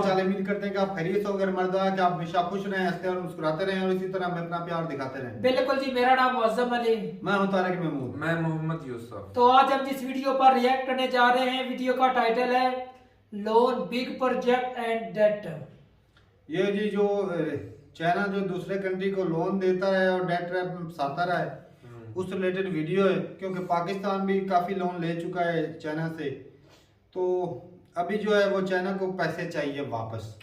हाल उम्मीद करते हैं कि आप खैरियत से अगर मर्दा कि आप हमेशा खुश रहें, हंसते और मुस्कुराते रहें और इसी तरह हमें अपना प्यार दिखाते रहें। बिल्कुल जी। मेरा नाम मुअज्जम अली। मैं हूं तारिक महमूद। मैं मोहम्मद यूसुफ। तो आज हम जिस वीडियो पर रिएक्ट करने जा रहे हैं, वीडियो का टाइटल है loan big project and debt. ये जी जो चाइना जो दूसरे कंट्री को लोन देता है और डेट ट्रैप में फंसाता रहा है, उस रिलेटेड वीडियो है। क्योंकि पाकिस्तान भी काफ़ी लोन ले चुका है चाइना से, तो अभी जो है वो चाइना को पैसे चाहिए वापस।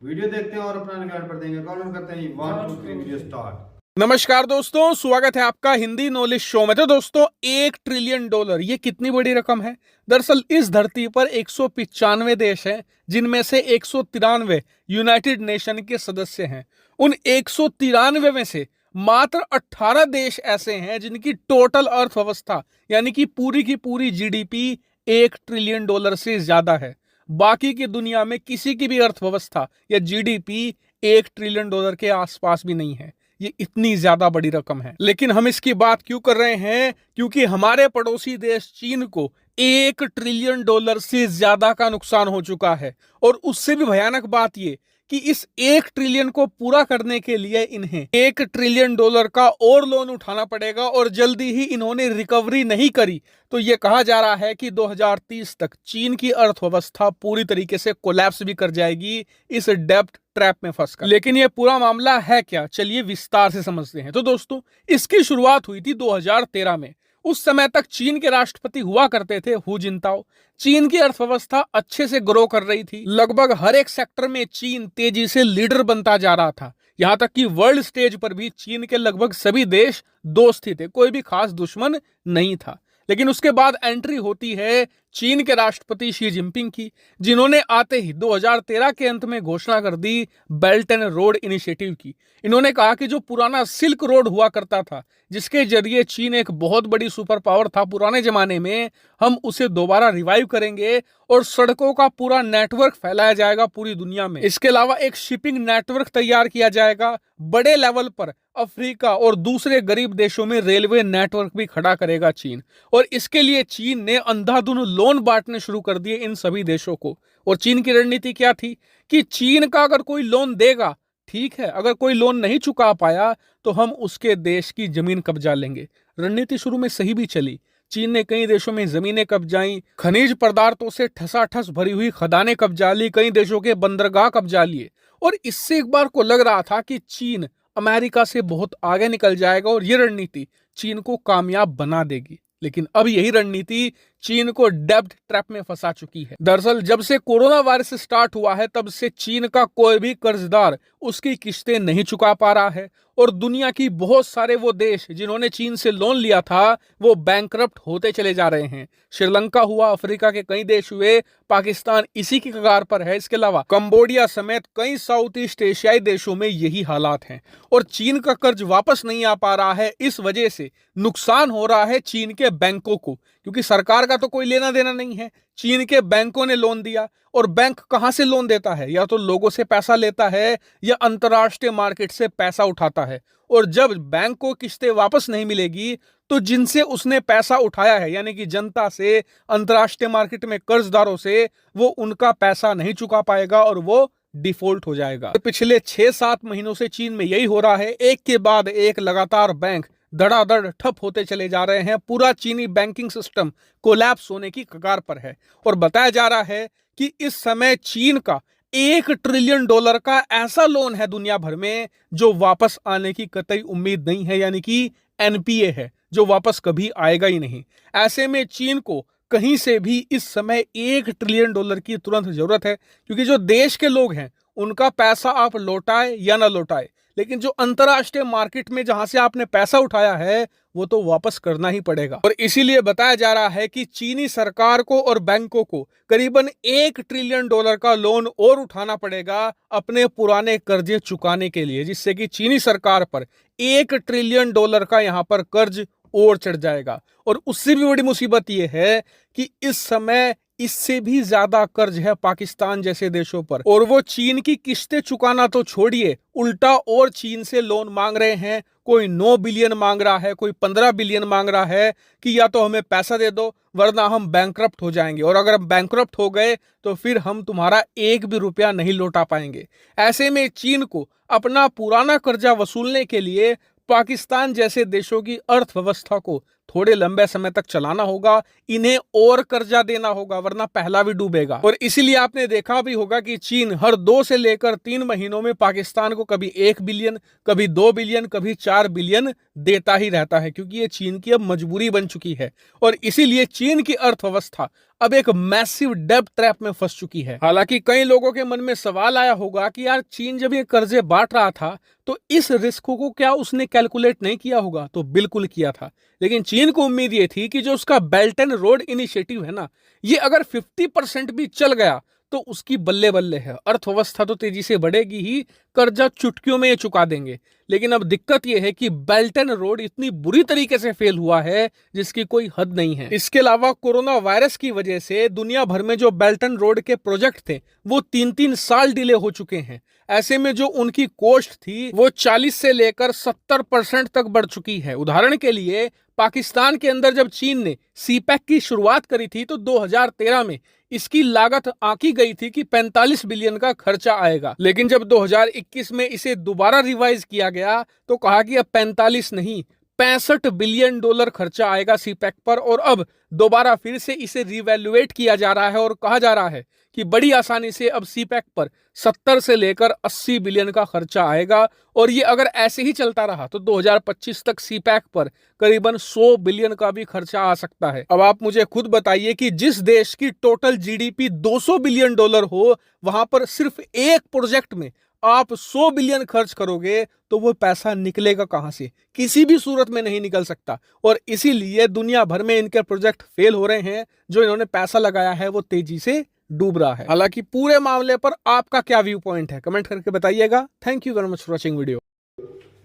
वीडियो देखते हैं और अपना निकाल पर देंगे। कॉल करते हैं 1 2 3 वीडियो स्टार्ट। नमस्कार दोस्तों, स्वागत है आपका हिंदी नॉलेज शो में। तो दोस्तों, $1 ट्रिलियन ये कितनी बड़ी रकम है। दरअसल इस धरती पर 195 देश हैं, जिनमें से 193 यूनाइटेड नेशन के सदस्य हैं। उन 193 में से मात्र 18 देश ऐसे हैं जिनकी टोटल अर्थव्यवस्था यानी कि पूरी की पूरी जीडीपी $1 ट्रिलियन से ज्यादा है। बाकी की दुनिया में किसी की भी अर्थव्यवस्था या जीडीपी $1 ट्रिलियन के आसपास भी नहीं है। ये इतनी ज्यादा बड़ी रकम है। लेकिन हम इसकी बात क्यों कर रहे हैं? क्योंकि हमारे पड़ोसी देश चीन को $1 ट्रिलियन से ज्यादा का नुकसान हो चुका है। और उससे भी भयानक बात ये कि इस 1 ट्रिलियन को पूरा करने के लिए इन्हें $1 ट्रिलियन का और लोन उठाना पड़ेगा। और जल्दी ही इन्होंने रिकवरी नहीं करी तो ये कहा जा रहा है कि 2030 तक चीन की अर्थव्यवस्था पूरी तरीके से कोलैप्स भी कर जाएगी इस डेब्ट ट्रैप में फंसकर। लेकिन ये पूरा मामला है क्या, चलिए विस्तार से समझते हैं। तो दोस्तों, इसकी शुरुआत हुई थी 2013 में। उस समय तक चीन के राष्ट्रपति हुआ करते थे हु जिनताओ। चीन की अर्थव्यवस्था अच्छे से ग्रो कर रही थी। लगभग हर एक सेक्टर में चीन तेजी से लीडर बनता जा रहा था। यहां तक कि वर्ल्ड स्टेज पर भी चीन के लगभग सभी देश दोस्त ही थे, कोई भी खास दुश्मन नहीं था। लेकिन उसके बाद एंट्री होती है चीन के राष्ट्रपति शी जिनपिंग की, जिन्होंने आते ही 2013 के अंत में घोषणा कर दी बेल्ट एंड रोड इनिशिएटिव की। इन्होंने कहा कि जो पुराना सिल्क रोड हुआ करता था, जिसके जरिए चीन एक बहुत बड़ी सुपर पावर था पुराने जमाने में, हम उसे दोबारा रिवाइव करेंगे और सड़कों का पूरा नेटवर्क फैलाया जाएगा पूरी दुनिया में। इसके अलावा एक शिपिंग नेटवर्क तैयार किया जाएगा। बड़े लेवल पर अफ्रीका और दूसरे गरीब देशों में रेलवे नेटवर्क भी खड़ा करेगा चीन। और इसके लिए चीन ने अंधाधुंध लोन बांटने शुरू कर दिए इन सभी देशों को। और चीन की रणनीति क्या थी कि चीन का अगर कोई लोन देगा ठीक है, अगर कोई लोन नहीं चुका पाया तो हम उसके देश की जमीन कब्जा लेंगे। रणनीति शुरू में सही भी चली। चीन ने कई देशों में जमीनें कब्जाई, खनिज पदार्थों से ठसाठस भरी हुई खदानें कब्जा ली, कई देशों के बंदरगाह कब्जा लिए। और इससे एक बार को लग रहा था कि चीन अमेरिका से बहुत आगे निकल जाएगा और ये रणनीति चीन को कामयाब बना देगी। लेकिन अब यही रणनीति चीन को डेब्ट ट्रैप में फंसा चुकी है। दरअसल जब से कोरोना वायरस स्टार्ट हुआ है, तब से चीन का कोई भी कर्जदार उसकी किस्तें नहीं चुका पा रहा है। और दुनिया की बहुत सारे वो देश जिन्होंने चीन से लोन लिया था, वो बैंकरप्ट होते चले जा रहे हैं। श्रीलंका हुआ, अफ्रीका के कई देश हुए, पाकिस्तान इसी की कगार पर है। इसके अलावा कंबोडिया समेत कई साउथ ईस्ट एशियाई देशों में यही हालात हैं। और चीन का कर्ज वापस नहीं आ पा रहा है। इस वजह से नुकसान हो रहा है चीन के बैंकों को, क्योंकि सरकार का तो कोई लेना देना नहीं है। चीन के बैंकों ने लोन दिया। और बैंक कहां से लोन देता है? या तो लोगों से पैसा लेता है या अंतरराष्ट्रीय मार्केट से पैसा उठाता है। और जब बैंक को किस्तें वापस नहीं मिलेगी तो जिनसे उसने पैसा उठाया है यानी कि जनता से, अंतरराष्ट्रीय मार्केट में कर्जदारों से, वो उनका पैसा नहीं चुका पाएगा और वो डिफॉल्ट हो जाएगा। पिछले 6-7 महीनों से चीन में यही हो रहा है। एक के बाद एक लगातार बैंक धड़ाधड़ ठप होते चले जा रहे हैं। पूरा चीनी बैंकिंग सिस्टम कोलैप्स होने की कगार पर है। और बताया जा रहा है कि इस समय चीन का $1 ट्रिलियन का ऐसा लोन है दुनिया भर में जो वापस आने की कतई उम्मीद नहीं है, यानी कि एनपीए है, जो वापस कभी आएगा ही नहीं। ऐसे में चीन को कहीं से भी इस समय $1 ट्रिलियन की तुरंत जरूरत है, क्योंकि जो देश के लोग हैं उनका पैसा आप लौटाए या ना लौटाए, लेकिन जो अंतरराष्ट्रीय मार्केट में जहां से आपने पैसा उठाया है वो तो वापस करना ही पड़ेगा। और इसीलिए बताया जा रहा है कि चीनी सरकार को और बैंकों को करीबन $1 ट्रिलियन का लोन और उठाना पड़ेगा अपने पुराने कर्जे चुकाने के लिए, जिससे कि चीनी सरकार पर $1 ट्रिलियन का यहां पर कर्ज और चढ़ जाएगा। और उससे भी बड़ी मुसीबत यह है कि इस समय इससे भी ज्यादा कर्ज है पाकिस्तान जैसे देशों पर, और वो चीन की किस्तें चुकाना तो छोड़िए, उल्टा और चीन से लोन मांग रहे हैं। कोई 9 बिलियन मांग रहा है, कोई 15 बिलियन मांग रहा है कि या तो हमें पैसा दे दो वरना हम बैंकरप्ट हो जाएंगे, और अगर हम बैंकरप्ट हो गए तो फिर हम तुम्हारा एक भी रुपया नहीं लौटा पाएंगे। ऐसे में चीन को अपना पुराना कर्जा वसूलने के लिए पाकिस्तान जैसे देशों की अर्थव्यवस्था को थोड़े लंबे समय तक चलाना होगा, इन्हें और कर्जा देना होगा, वरना पहला भी डूबेगा। और इसीलिए आपने देखा भी होगा कि चीन हर 2 से लेकर 3 महीनों में पाकिस्तान को कभी 1 बिलियन, कभी 2 बिलियन, कभी 4 बिलियन देता ही रहता है, क्योंकि ये चीन की अब मजबूरी बन चुकी है। और इसीलिए चीन की अर्थव्यवस्था अब एक मैसिव डेब्ट ट्रैप में फंस चुकी है। हालांकि कई लोगों के मन में सवाल आया होगा कि यार चीन जब ये कर्जे बांट रहा था तो इस रिस्क को क्या उसने कैलकुलेट नहीं किया होगा? तो बिल्कुल किया था, लेकिन चीन को उम्मीद ये थी कि जो उसका बेल्ट एंड रोड इनिशिएटिव है ना, ये अगर 50% भी चल गया तो उसकी बल्ले बल्ले है, अर्थव्यवस्था तो तेजी से बढ़ेगी ही, कर्जा चुटकियों में ये चुका देंगे। लेकिन अब दिक्कत यह है कि बेल्ट एंड रोड इतनी बुरी तरीके से फेल हुआ है जिसकी कोई हद नहीं है। इसके अलावा कोरोना वायरस की वजह से दुनिया भर में जो बेल्ट एंड रोड के प्रोजेक्ट थे वो 3-3 साल डिले हो चुके हैं। ऐसे में जो उनकी कॉस्ट थी वो 40 से लेकर 70% तक बढ़ चुकी है। उदाहरण के लिए पाकिस्तान के अंदर जब चीन ने सीपैक की शुरुआत करी थी तो 2013 में इसकी लागत आंकी गई थी कि 45 बिलियन का खर्चा आएगा, लेकिन जब 2021 में इसे दोबारा रिवाइज किया गया तो कहा कि अब 45 नहीं, 65 बिलियन डॉलर खर्चा आएगा सीपैक पर। और अब दोबारा फिर से इसे रिवैल्यूएट किया जा रहा है और कहा जा रहा है कि बड़ी आसानी से अब सीपैक पर 70 से लेकर 80 बिलियन का खर्चा आएगा। और ये अगर ऐसे ही चलता रहा तो 2025 तक सीपैक पर करीबन 100 बिलियन का भी खर्चा आ सकता है। अब आप मुझे खुद बताइए कि जिस देश की टोटल जीडीपी 200 बिलियन डॉलर हो, वहां पर सिर्फ एक प्रोजेक्ट में आप 100 बिलियन खर्च करोगे तो वो पैसा निकलेगा कहां से? किसी भी सूरत में नहीं निकल सकता। और इसीलिए दुनिया भर में इनके प्रोजेक्ट फेल हो रहे हैं, जो इन्होंने पैसा लगाया है वो तेजी से डूब रहा है। हालांकि पूरे मामले पर आपका क्या व्यू पॉइंट है, कमेंट करके बताइएगा। Thank you very much for watching video.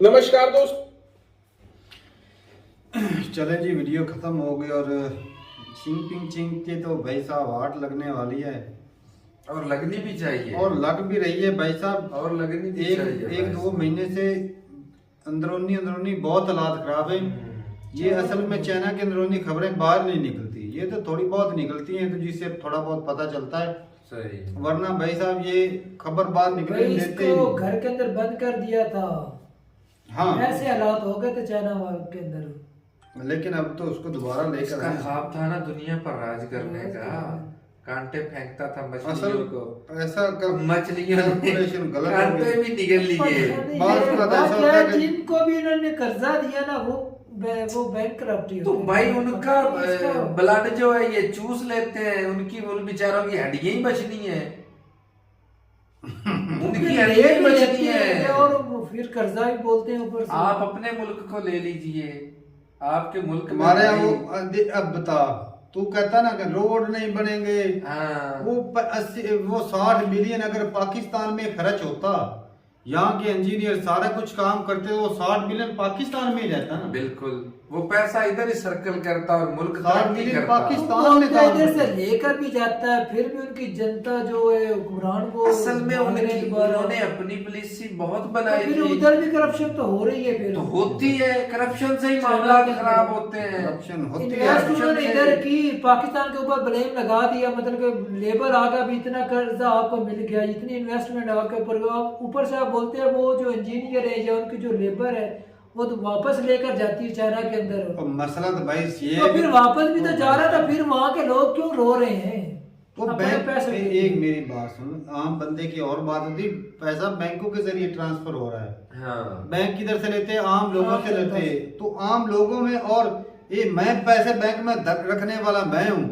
नमस्कार दोस्त, चले जी, वीडियो खत्म हो गई और चिंग के तो भाई साहब हार्ट लगने वाली है, और लगनी भी चाहिए, और लग भी रही है भाई साहब। और लगनी भी चाहिए। एक 2 महीने से अंदरूनी बहुत हालात खराब है। ये असल में चाइना की अंदरूनी खबरें बाहर नहीं निकलती, ये तो थोड़ी बहुत निकलती हैं तो जिससे थोड़ा बहुत पता चलता है। सही। वरना भाई साहब ये खबर बाहर निकलने भाई देते इसको ही घर के अंदर बंद कर दिया था। हाँ, ऐसे हालात हो गए थे चाइना के अंदर। लेकिन अब तो उसको दोबारा लेकर इसका आए। ख्वाब था ना दुनिया पर राज करने का, कांटे फेंकता था असल मछलियों को, ऐसा मछलियों कैलकुलेशन गलत हो कांटे गई। भी निकल लिए। जिनको भी इन्होंने कर्जा दिया ना वो बैंकरप्टी तो भाई उनका ब्लड जो है ये चूस लेते हैं, उनकी उन बेचारों की हड्डियां ही बचनी है, उनकी हड्डियां ही बचनी है। और फिर कर्जा भी बोलते हैं ऊपर से। आप अपने मुल्क को ले लीजिए, आपके मुल्क में हमारे यहाँ वो अब बता, तू कहता ना कि रोड नहीं बनेंगे, हाँ। वो 60 बिलियन अगर पाकिस्तान में खर्च होता, यहाँ के इंजीनियर सारा कुछ काम करते, वो 60 बिलियन पाकिस्तान में ही रहता ना। बिल्कुल, वो पैसा इधर ही सर्कल करता और मुल्क 60 बिलियन वो पाकिस्तान में काम इधर से करता। लेकर भी जाता है, फिर भी उनकी जनता जो है हुक्मरान को असल में उन्होंने अपनी पॉलिसी बहुत बनाई फिर थी। उधर भी करप्शन तो हो रही है। फिर तो होती है, करप्शन से ही मामला खराब होते हैं। करप्शन होती इन्वेस्ट है। उन्होंने इधर की, पाकिस्तान के ऊपर ब्लेम लगा दिया, मतलब कि लेबर आ गया भी, इतना कर्जा आपको मिल गया, इतनी इन्वेस्टमेंट आपके ऊपर से आप बोलते हैं वो जो इंजीनियर है या उनकी जो लेबर है वो तो वापस लेकर जाती है चाइना के अंदर। और मसला तो भाई ये तो फिर वापस भी तो जा रहा था, फिर वहाँ के लोग क्यों रो रहे हैं? तो अपने बैंक पैसे के लिए। एक मेरी बात सुन, आम बंदे की और बात होती, पैसा बैंकों के जरिए ट्रांसफर हो रहा है। हाँ। बैंक किधर से लेते हैं? आम लोगों से लेते हैं। हाँ। तो आम लोगों में, और ये मैं पैसे बैंक में रखने वाला मैं हूँ,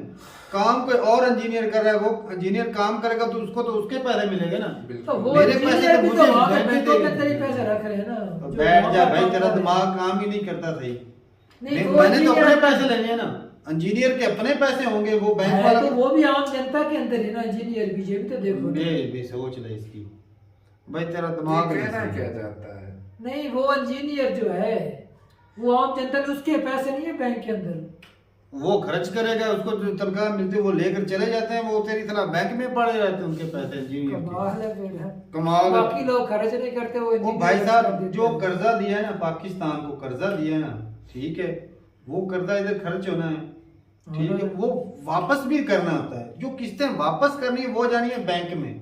काम कोई और इंजीनियर कर रहा है, वो इंजीनियर काम करेगा तो उसको तो उसके पैसे मिलेंगे ना। तो वो मेरे पैसे इंजीनियर तो भी मुझे तो वहाँ पे बैंक बैंकों के देंगे। अंदर ही पैसे रख रहे हैं ना। तो जो बैठ वहाँ जा पे भाई, काम तेरा कर रहे हैं। दिमाग काम ही नहीं करता सही। नहीं, वो मैंने तो अपने इंजीनियर पैसे लेने हैं ना, इंजीनियर के अपने पैसे होंगे, वो बैंक है वाला तो वो भी आम जनता के अंदर है ना इंजीनियर भी, ये भी तो देखो ना। भी सोच ले इसकी भाई, तेरा दिमाग ये नहीं कहना सही। क्या चाहता है? नहीं, वो इंजीनियर जो है वो आम जनता के, उसके पैसे नहीं है बैंक के अंदर। वो खर्च करेगा, उसको जो तनख्वाह मिलती है वो लेकर चले जाते हैं, वो तेरी तरह बैंक में पड़े रहते हैं उनके पैसे इंजीनियर कमाल है फिर है। कमाल है। बाकी लोग खर्च नहीं करते, वो वो engineer भाई कर साहब देते जो हैं। कर्जा दिया है ना, पाकिस्तान को कर्जा दिया है ना, ठीक है, वो कर्जा इधर खर्च होना है, ठीक है, वो वापस भी करना होता है। जो किस्तें वापस करनी है वो जानी है बैंक में,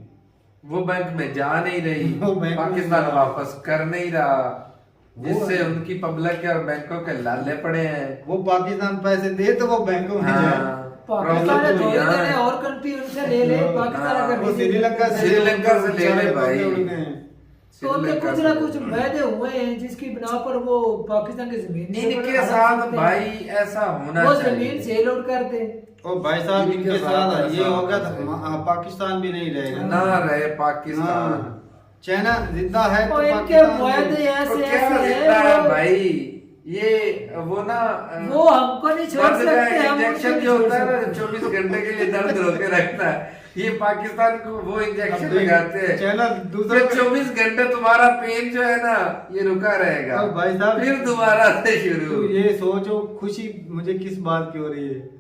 वो बैंक में जा नहीं रही, वो बैंक में पाकिस्तान जा- वापस कर नहीं रहा, जिससे उनकी पब्लिक के और बैंकों के लाले पड़े हैं। वो पाकिस्तान पैसे दे तो वो बैंकों में जाए। हाँ, पाकिस्तान प्रॉब्लम है, तो थोड़े यहाँ देने है। और कंट्री उनसे ले ले, पाकिस्तान हाँ, अगर वो नहीं दे- श्रीलंका से श्रीलंका से ले ले भाई। तो उनके श्रीलंका कुछ से ना ले कुछ ले। वायदे हुए हैं जिसकी बिना पर वो पाकिस्तान की जमीन से इनके हड़प साथ सकते हैं। भाई ऐसा होना वो चाहिए। जमीन सेल आउट कर दे। ओ भाई साहब इनके इनके साथ साथ ये ऐसा होगा होना तो चाहिए। पाकिस्तान भी नहीं रहेगा। ना रहे पाकिस्तान। हाँ, चाइना जिंदा है तो और इनके पाकिस्तान वायदे भी- तो ऐसे क्या ऐसे जिंदा है हैं, भाई, ये वो ना वो हमको नहीं छोड़ दर्द का सकते, हम उनको इंजेक्शन नहीं जो छोड़ होता है ना सकते। 24 घंटे के लिए दर्द रोके रखता है, ये पाकिस्तान को वो इंजेक्शन अब देख, लगाते हैं। चाइना दूसरे ये 24 घंटे तुम्हारा पेन जो है ना ये रुका रहेगा, अब भाई साहब फिर दोबारा से तू शुरू। ये सोचो खुशी मुझे किस बात की हो रही है।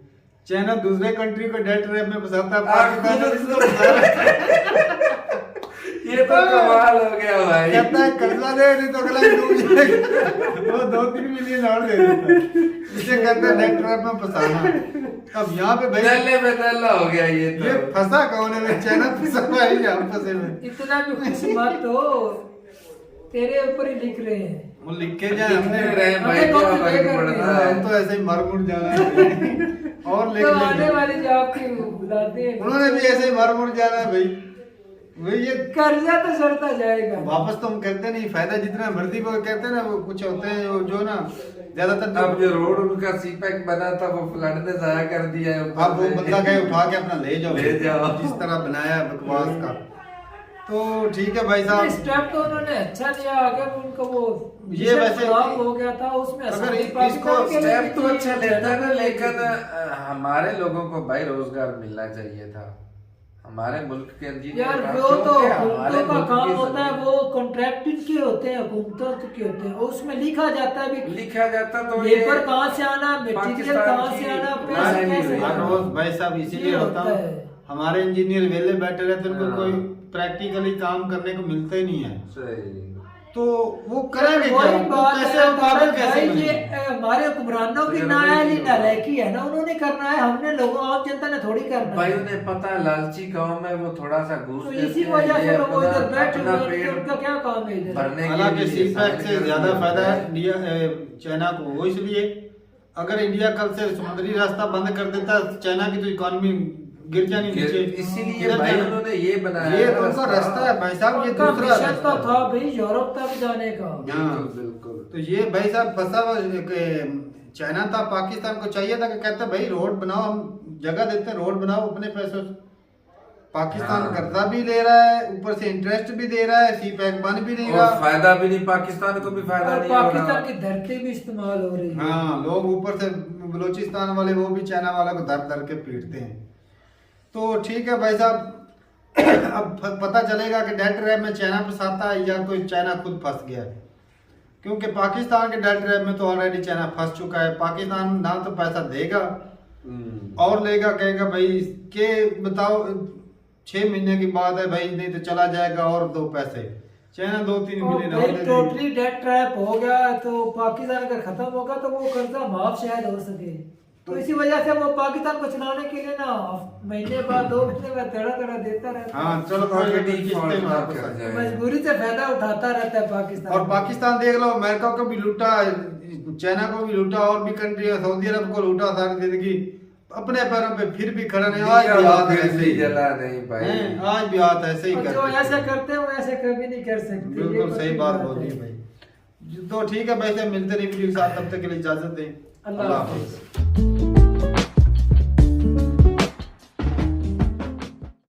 चाइना दूसरे कंट्री को डेट रैप में फंसाता है, पाकिस्तान इसको फंसा रहा है। ये तो कमाल हो गया भाई। कहता है कर्जा दे नहीं तो अगला ही डूब जाएगा। वो 2-3 मिलियन और दे देता है। इसे कहते हैं डेट रैप में फंसाना। अब यहाँ पे भाई नल्ले में नल्ला हो गया ये तो। ये फंसा कौन है? चाइना फंसा हुआ है या हम फंसे हुए हैं? इतना भी खुश मत हो, तेरे ऊपर ही लिख रहे हैं। वो लिख के जाए हमने रहे भाई, हमें कौन क्या सी फर्क लेकर पड़ता दिया? है। हम तो ऐसे ही मर मुड़ जाना है। और लिख तो आने लेंगे। वाले जो आपके बुलाते हैं, उन्होंने भी ऐसे ही मर मुड़ जाना है भाई। वही ये कर्जा तो सड़ता जाएगा। वापस तो हम करते नहीं, फायदा जितना भर्ती पर कहते हैं ना, वो कुछ होते हैं जो ना ज्यादातर अब जो रोड उनका सीपैक बना था वो फ्लड ने जाया कर दिया है। अब वो बंदा गए उठा के अपना ले जाओ, ले जाओ। जिस तरह बनाया है बकवास का। तो ठीक है भाई साहब, स्टेप तो उन्होंने अच्छा लिया, अगर उनको वो ये वैसे खराब हो गया था उसमें अगर आसानी इसको पाकिस्तान के लिए स्टेप तो भी अच्छा थी, लेता है ना, चाइना के लिए लेकिन भी। हमारे लोगों को भाई रोजगार मिलना चाहिए था। हमारे मुल्क के इंजीनियर यार का, वो तो क्योंकि हमारे हुकूमतों का मुल्क काम की होता है, जमीन वो कॉन्ट्रैक्टेड के होते हैं, हुकूमतों के होते हैं, उसमें लिखा जाता है भी लिखा जाता तो लेबर कहाँ से आना, मटेरियल पाकिस्तान कहाँ की से आना, राय पैसे नहीं कैसे हुई। हर आना। रोज भाई साहब इसीलिए ये होता होता हूँ, है। हमारे इंजीनियर वेले बैठे रहते हैं, उनको हाँ। कोई प्रैक्टिकली काम करने को मिलता ही नहीं है। सही। तो वो करेंगे क्या? वही वो बात कैसे है, वो काबिल भाई, कैसे ये बनेंगे? हमारे हुक्मरानों की तो नायाली जरूरी नालायकी है ना, उन्होंने करना है, हमने लोगों आम जनता ने थोड़ी करना भाई है। उन्हें पता है लालची गांव में वो थोड़ा सा घूस तो देते इसी हैं, वजह ये से लोग अपना- इधर बैठे अपना हुए हैं, पेट उनका क्या काम है इधर। भरने के हालांकि लिए सीपैक से सारे ज्यादा कर फायदा दिया। है इंडिया चाइना को, वो इसलिए अगर इंडिया कल से समुद्री रास्ता बंद कर देता, चाइना की तो इकोनॉमी गिर जानी नीचे। इसीलिए इधर भाई जाना- उन्होंने ये बनाया ये है तो उनका रास्ता है भाई साहब, ये उनका दूसरा मिशन रास्ता तो है। था भाई यूरोप तक जाने का। हाँ। बिल्कुल। तो ये भाई साहब फंसा हुआ चाइना था, पाकिस्तान को चाहिए था कि कहता भाई रोड बनाओ, हम जगह देते हैं, रोड बनाओ अपने पैसों से। पाकिस्तान हाँ। कर्जा भी ले रहा है, ऊपर से इंटरेस्ट भी दे रहा है, सी पैक बन भी नहीं और रहा। फायदा भी नहीं, पाकिस्तान को भी फायदा और नहीं हो रहा। पाकिस्तान की धरती भी इस्तेमाल हो रही है। हाँ, लोग ऊपर से बलूचिस्तान वाले वो भी चाइना वाला को दर दर के पीटते हैं। तो ठीक है भाई साहब, अब पता चलेगा कि डेट रैप में चाइना फंसाता है या कोई चाइना खुद फंस गया है, क्योंकि पाकिस्तान के डेट रैप में तो ऑलरेडी चाइना फंस चुका है। पाकिस्तान ना तो पैसा देगा और लेगा, कहेगा भाई के बताओ 6 महीने की बात है भाई, नहीं तो चला जाएगा और दो पैसे। चाइना 2-3 मिलियन और दे देगी। टोटली डेट ट्रैप हो गया तो पाकिस्तान अगर खत्म होगा तो वो कर्जा माफ शायद हो सके। तो इसी वजह से वो पाकिस्तान को चलाने के लिए ना महीने बाद 2 महीने बाद तेरा देता रहता है। हाँ चलो कोई नहीं, किस्तें वापस आ जाए। मजबूरी से फायदा उठाता रहता है पाकिस्तान। और पाकिस्तान देख लो, अमेरिका को भी लूटा, चाइना को भी लूटा, और भी कंट्री है, सऊदी अरब को लूटा सारी जिंदगी, अपने पैरों पे फिर भी खड़ा नहीं। आज भी हाथ फिर ऐसे भी ही जला नहीं भाई। हैं, आज भी हाथ ऐसे ही और जो करते ऐसा हैं। करते हैं वो ऐसे कभी नहीं कर सकते। बिल्कुल ये सही पक्की बात है। बोली भाई। तो ठीक है भाई साहब, मिलते नहीं वीडियो के साथ, तब तक के लिए इजाजत दें। अल्लाह अल्लाह हाफिज़। हाफिज़।